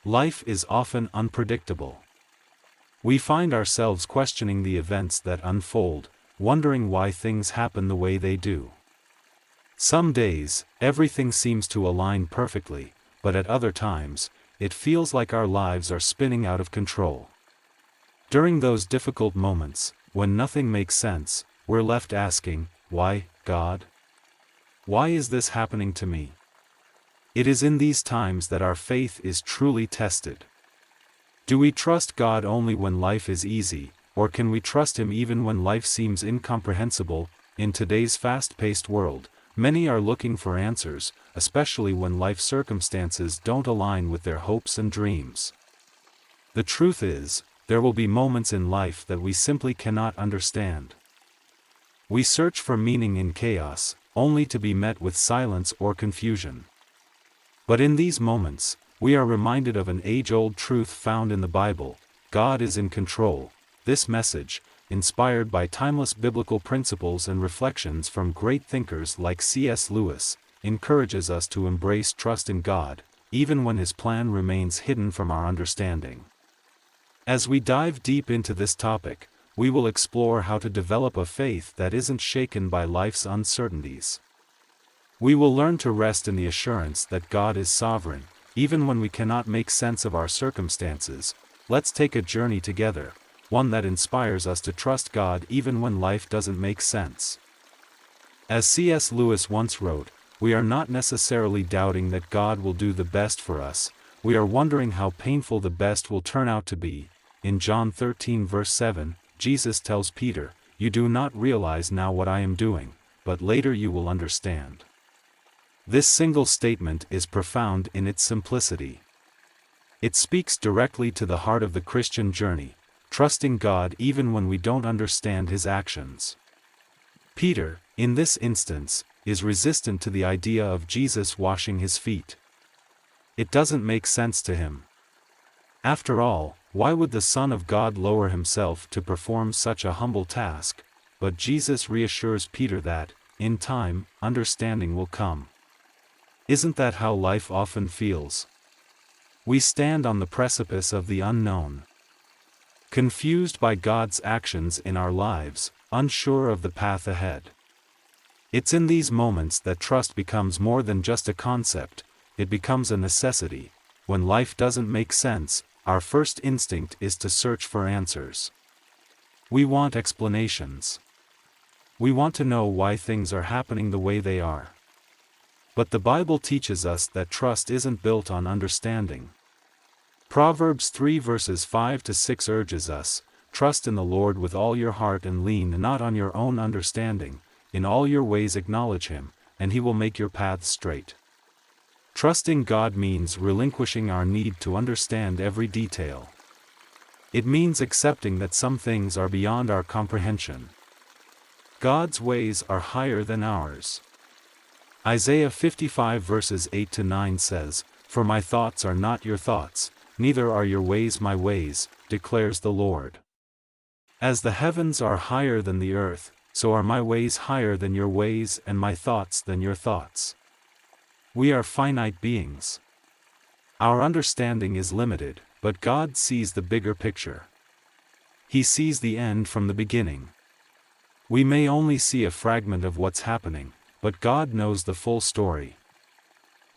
Life is often unpredictable. We find ourselves questioning the events that unfold, wondering why things happen the way they do. Some days, everything seems to align perfectly, but at other times, it feels like our lives are spinning out of control. During those difficult moments, when nothing makes sense, we're left asking, why, God? Why is this happening to me? It is in these times that our faith is truly tested. Do we trust God only when life is easy, or can we trust Him even when life seems incomprehensible? In today's fast-paced world, many are looking for answers, especially when life circumstances don't align with their hopes and dreams. The truth is, there will be moments in life that we simply cannot understand. We search for meaning in chaos, only to be met with silence or confusion. But in these moments, we are reminded of an age-old truth found in the Bible: God is in control. This message, inspired by timeless biblical principles and reflections from great thinkers like C.S. Lewis, encourages us to embrace trust in God, even when His plan remains hidden from our understanding. As we dive deep into this topic, we will explore how to develop a faith that isn't shaken by life's uncertainties. We will learn to rest in the assurance that God is sovereign, even when we cannot make sense of our circumstances. Let's take a journey together, one that inspires us to trust God even when life doesn't make sense. As C.S. Lewis once wrote, we are not necessarily doubting that God will do the best for us, we are wondering how painful the best will turn out to be. In John 13 verse 7, Jesus tells Peter, "You do not realize now what I am doing, but later you will understand." This single statement is profound in its simplicity. It speaks directly to the heart of the Christian journey, trusting God even when we don't understand His actions. Peter, in this instance, is resistant to the idea of Jesus washing his feet. It doesn't make sense to him. After all, why would the Son of God lower Himself to perform such a humble task? But Jesus reassures Peter that, in time, understanding will come. Isn't that how life often feels? We stand on the precipice of the unknown, confused by God's actions in our lives, unsure of the path ahead. It's in these moments that trust becomes more than just a concept, it becomes a necessity. When life doesn't make sense, our first instinct is to search for answers. We want explanations. We want to know why things are happening the way they are. But the Bible teaches us that trust isn't built on understanding. Proverbs 3 verses 5 to 6 urges us, "Trust in the Lord with all your heart and lean not on your own understanding, in all your ways acknowledge Him, and He will make your paths straight." Trusting God means relinquishing our need to understand every detail. It means accepting that some things are beyond our comprehension. God's ways are higher than ours. Isaiah 55 verses 8 to 9 says, "For my thoughts are not your thoughts, neither are your ways my ways, declares the Lord. As the heavens are higher than the earth, so are my ways higher than your ways and my thoughts than your thoughts." We are finite beings. Our understanding is limited, but God sees the bigger picture. He sees the end from the beginning. We may only see a fragment of what's happening, but God knows the full story.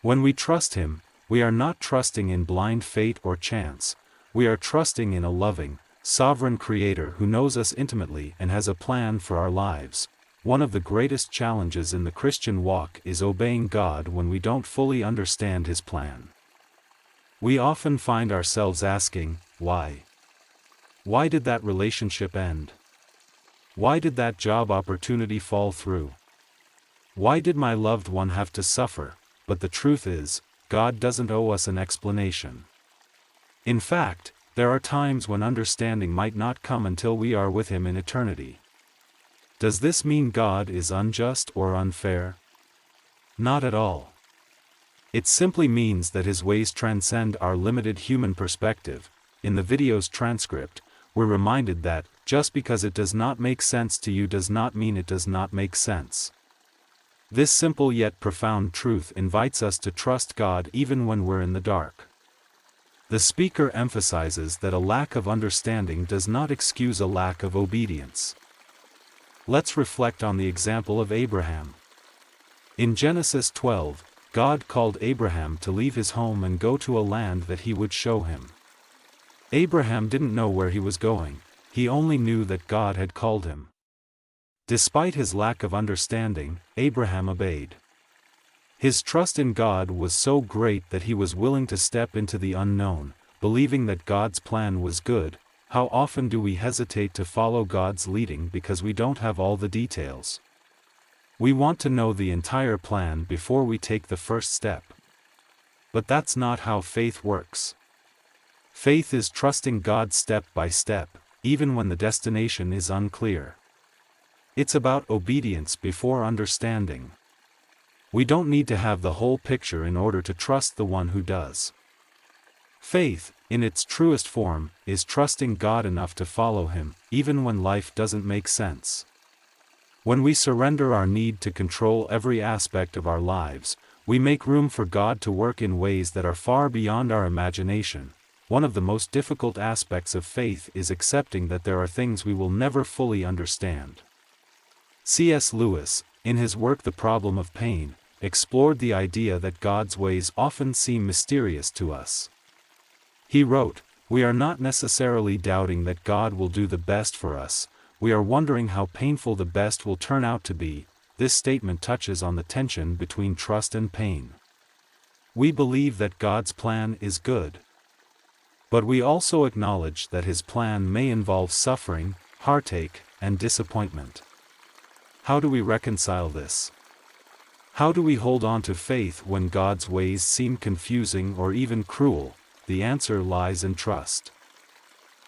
When we trust Him, we are not trusting in blind fate or chance, we are trusting in a loving, sovereign Creator who knows us intimately and has a plan for our lives. One of the greatest challenges in the Christian walk is obeying God when we don't fully understand His plan. We often find ourselves asking, why? Why did that relationship end? Why did that job opportunity fall through? Why did my loved one have to suffer? But the truth is, God doesn't owe us an explanation. In fact, there are times when understanding might not come until we are with Him in eternity. Does this mean God is unjust or unfair? Not at all. It simply means that His ways transcend our limited human perspective. In the video's transcript, we're reminded that, just because it does not make sense to you does not mean it does not make sense. This simple yet profound truth invites us to trust God even when we're in the dark. The speaker emphasizes that a lack of understanding does not excuse a lack of obedience. Let's reflect on the example of Abraham. In Genesis 12, God called Abraham to leave his home and go to a land that he would show him. Abraham didn't know where he was going, he only knew that God had called him. Despite his lack of understanding, Abraham obeyed. His trust in God was so great that he was willing to step into the unknown, believing that God's plan was good. How often do we hesitate to follow God's leading because we don't have all the details? We want to know the entire plan before we take the first step. But that's not how faith works. Faith is trusting God step by step, even when the destination is unclear. It's about obedience before understanding. We don't need to have the whole picture in order to trust the one who does. Faith, in its truest form, is trusting God enough to follow Him, even when life doesn't make sense. When we surrender our need to control every aspect of our lives, we make room for God to work in ways that are far beyond our imagination. One of the most difficult aspects of faith is accepting that there are things we will never fully understand. C.S. Lewis, in his work The Problem of Pain, explored the idea that God's ways often seem mysterious to us. He wrote, "We are not necessarily doubting that God will do the best for us, we are wondering how painful the best will turn out to be." This statement touches on the tension between trust and pain. We believe that God's plan is good. But we also acknowledge that His plan may involve suffering, heartache, and disappointment. How do we reconcile this? How do we hold on to faith when God's ways seem confusing or even cruel? The answer lies in trust.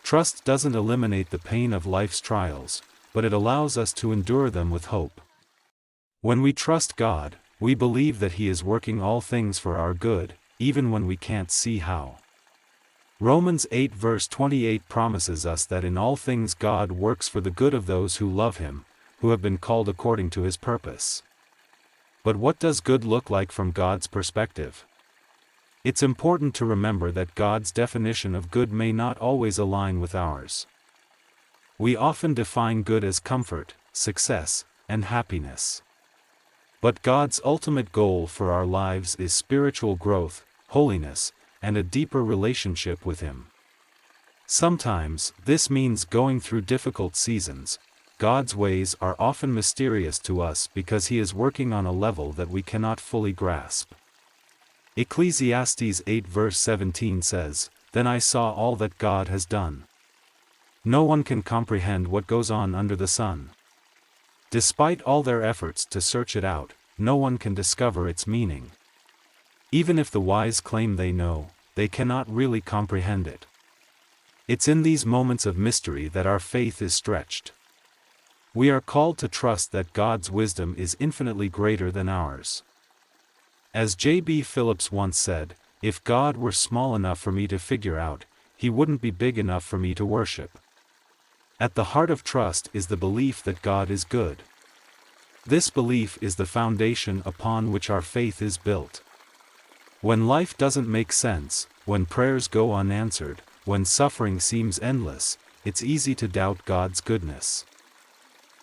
Trust doesn't eliminate the pain of life's trials, but it allows us to endure them with hope. When we trust God, we believe that He is working all things for our good, even when we can't see how. Romans 8 verse 28 promises us that in all things God works for the good of those who love Him, who have been called according to His purpose. But what does good look like from God's perspective? It's important to remember that God's definition of good may not always align with ours. We often define good as comfort, success, and happiness. But God's ultimate goal for our lives is spiritual growth, holiness, and a deeper relationship with Him. Sometimes, this means going through difficult seasons. God's ways are often mysterious to us because He is working on a level that we cannot fully grasp. Ecclesiastes 8 verse 17 says, "Then I saw all that God has done. No one can comprehend what goes on under the sun. Despite all their efforts to search it out, no one can discover its meaning. Even if the wise claim they know, they cannot really comprehend it." It's in these moments of mystery that our faith is stretched. We are called to trust that God's wisdom is infinitely greater than ours. As J.B. Phillips once said, "If God were small enough for me to figure out, He wouldn't be big enough for me to worship." At the heart of trust is the belief that God is good. This belief is the foundation upon which our faith is built. When life doesn't make sense, when prayers go unanswered, when suffering seems endless, it's easy to doubt God's goodness.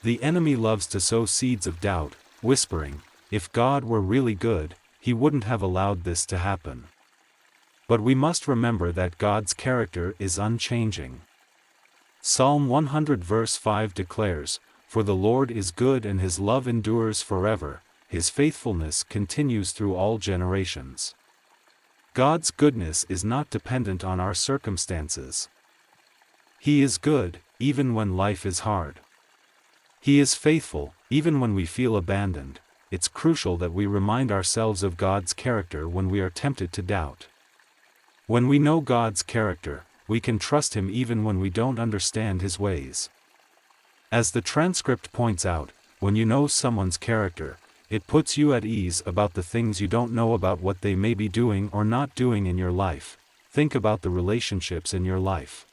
The enemy loves to sow seeds of doubt, whispering, "If God were really good, He wouldn't have allowed this to happen." But we must remember that God's character is unchanging. Psalm 100 verse 5 declares, "For the Lord is good and His love endures forever, His faithfulness continues through all generations." God's goodness is not dependent on our circumstances. He is good, even when life is hard. He is faithful, even when we feel abandoned. It's crucial that we remind ourselves of God's character when we are tempted to doubt. When we know God's character, we can trust Him even when we don't understand His ways. As the transcript points out, when you know someone's character, it puts you at ease about the things you don't know about what they may be doing or not doing in your life. Think about the relationships in your life.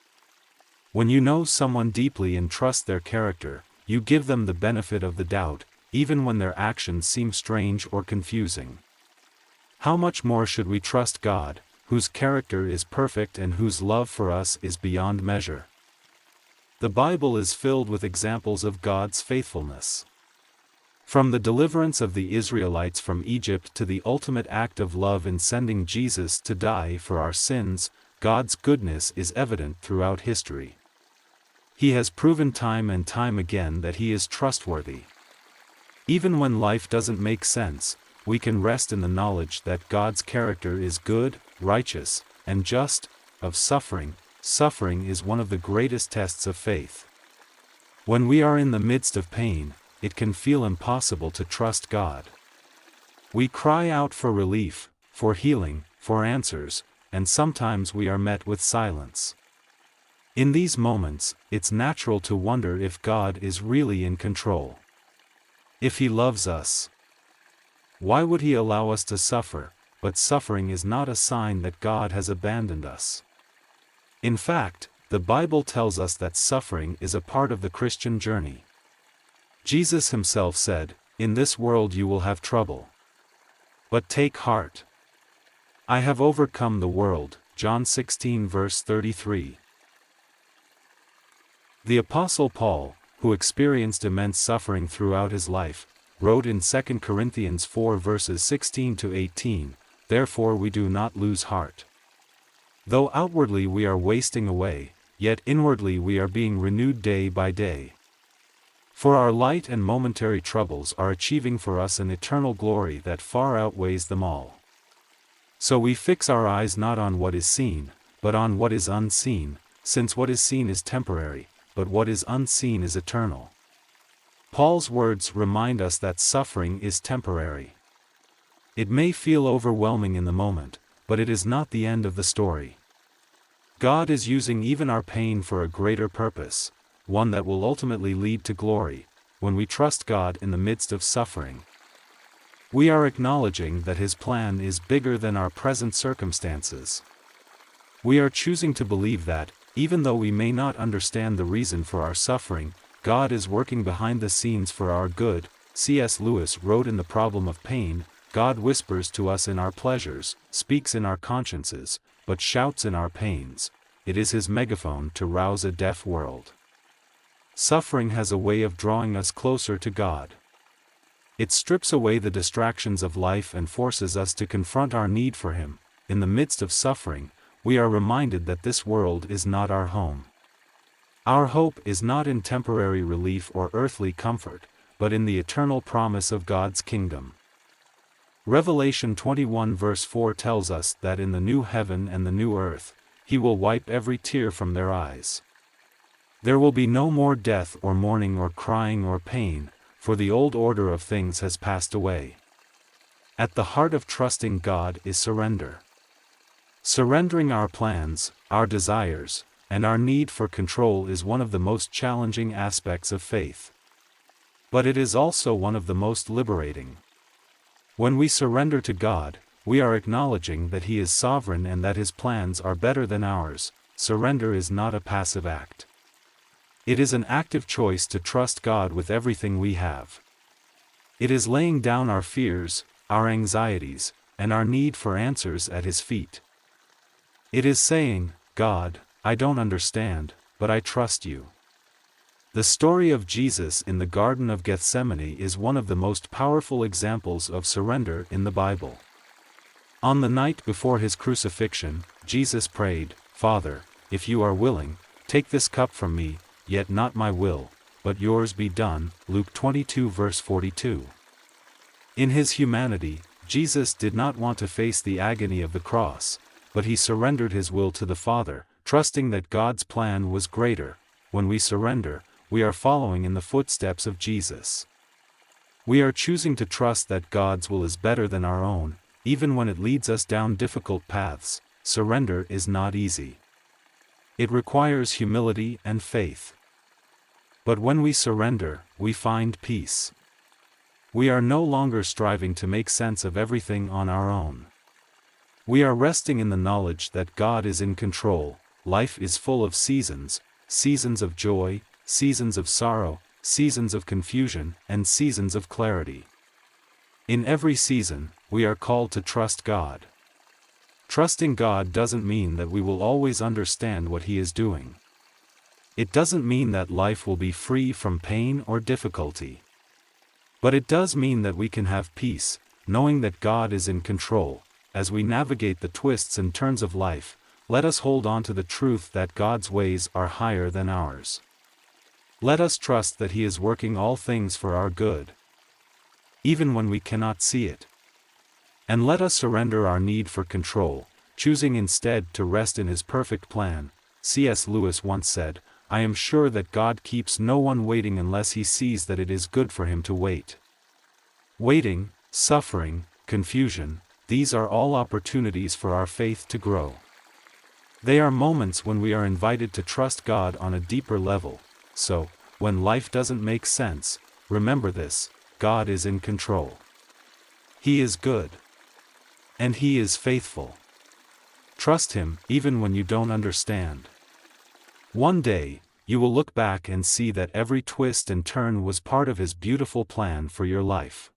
When you know someone deeply and trust their character, you give them the benefit of the doubt, even when their actions seem strange or confusing. How much more should we trust God, whose character is perfect and whose love for us is beyond measure. The Bible is filled with examples of God's faithfulness. From the deliverance of the Israelites from Egypt to the ultimate act of love in sending Jesus to die for our sins, God's goodness is evident throughout history. He has proven time and time again that He is trustworthy. Even when life doesn't make sense, we can rest in the knowledge that God's character is good, righteous, and just. Of suffering, suffering is one of the greatest tests of faith. When we are in the midst of pain, it can feel impossible to trust God. We cry out for relief, for healing, for answers, and sometimes we are met with silence. In these moments, it's natural to wonder if God is really in control. If He loves us, why would He allow us to suffer? But suffering is not a sign that God has abandoned us. In fact, the Bible tells us that suffering is a part of the Christian journey. Jesus Himself said, "In this world you will have trouble. But take heart. I have overcome the world." John 16 verse 33. The Apostle Paul, who experienced immense suffering throughout his life, wrote in 2 Corinthians 4 verses 16 to 18, "Therefore we do not lose heart. Though outwardly we are wasting away, yet inwardly we are being renewed day by day. For our light and momentary troubles are achieving for us an eternal glory that far outweighs them all. So we fix our eyes not on what is seen, but on what is unseen, since what is seen is temporary, but what is unseen is eternal." Paul's words remind us that suffering is temporary. It may feel overwhelming in the moment, but it is not the end of the story. God is using even our pain for a greater purpose, one that will ultimately lead to glory. When we trust God in the midst of suffering, we are acknowledging that His plan is bigger than our present circumstances. We are choosing to believe that, even though we may not understand the reason for our suffering, God is working behind the scenes for our good. C.S. Lewis wrote in The Problem of Pain, "God whispers to us in our pleasures, speaks in our consciences, but shouts in our pains. It is His megaphone to rouse a deaf world." Suffering has a way of drawing us closer to God. It strips away the distractions of life and forces us to confront our need for Him. In the midst of suffering, we are reminded that this world is not our home. Our hope is not in temporary relief or earthly comfort, but in the eternal promise of God's kingdom. Revelation 21 verse 4 tells us that in the new heaven and the new earth, He will wipe every tear from their eyes. There will be no more death or mourning or crying or pain, for the old order of things has passed away. At the heart of trusting God is surrender. Surrendering our plans, our desires, and our need for control is one of the most challenging aspects of faith. But it is also one of the most liberating. When we surrender to God, we are acknowledging that He is sovereign and that His plans are better than ours. Surrender is not a passive act. It is an active choice to trust God with everything we have. It is laying down our fears, our anxieties, and our need for answers at His feet. It is saying, "God, I don't understand, but I trust You." The story of Jesus in the Garden of Gethsemane is one of the most powerful examples of surrender in the Bible. On the night before His crucifixion, Jesus prayed, "Father, if You are willing, take this cup from me, yet not my will, but Yours be done." Luke 22 verse 42. In His humanity, Jesus did not want to face the agony of the cross, but He surrendered His will to the Father, trusting that God's plan was greater. When we surrender, we are following in the footsteps of Jesus. We are choosing to trust that God's will is better than our own, even when it leads us down difficult paths. Surrender is not easy. It requires humility and faith. But when we surrender, we find peace. We are no longer striving to make sense of everything on our own. We are resting in the knowledge that God is in control. Life is full of seasons, seasons of joy, seasons of sorrow, seasons of confusion, and seasons of clarity. In every season, we are called to trust God. Trusting God doesn't mean that we will always understand what He is doing. It doesn't mean that life will be free from pain or difficulty. But it does mean that we can have peace, knowing that God is in control. As we navigate the twists and turns of life, let us hold on to the truth that God's ways are higher than ours. Let us trust that He is working all things for our good, even when we cannot see it. And let us surrender our need for control, choosing instead to rest in His perfect plan. C.S. Lewis once said, "I am sure that God keeps no one waiting unless He sees that it is good for him to wait." Waiting, suffering, confusion, these are all opportunities for our faith to grow. They are moments when we are invited to trust God on a deeper level. So, when life doesn't make sense, remember this: God is in control. He is good. And He is faithful. Trust Him, even when you don't understand. One day, you will look back and see that every twist and turn was part of His beautiful plan for your life.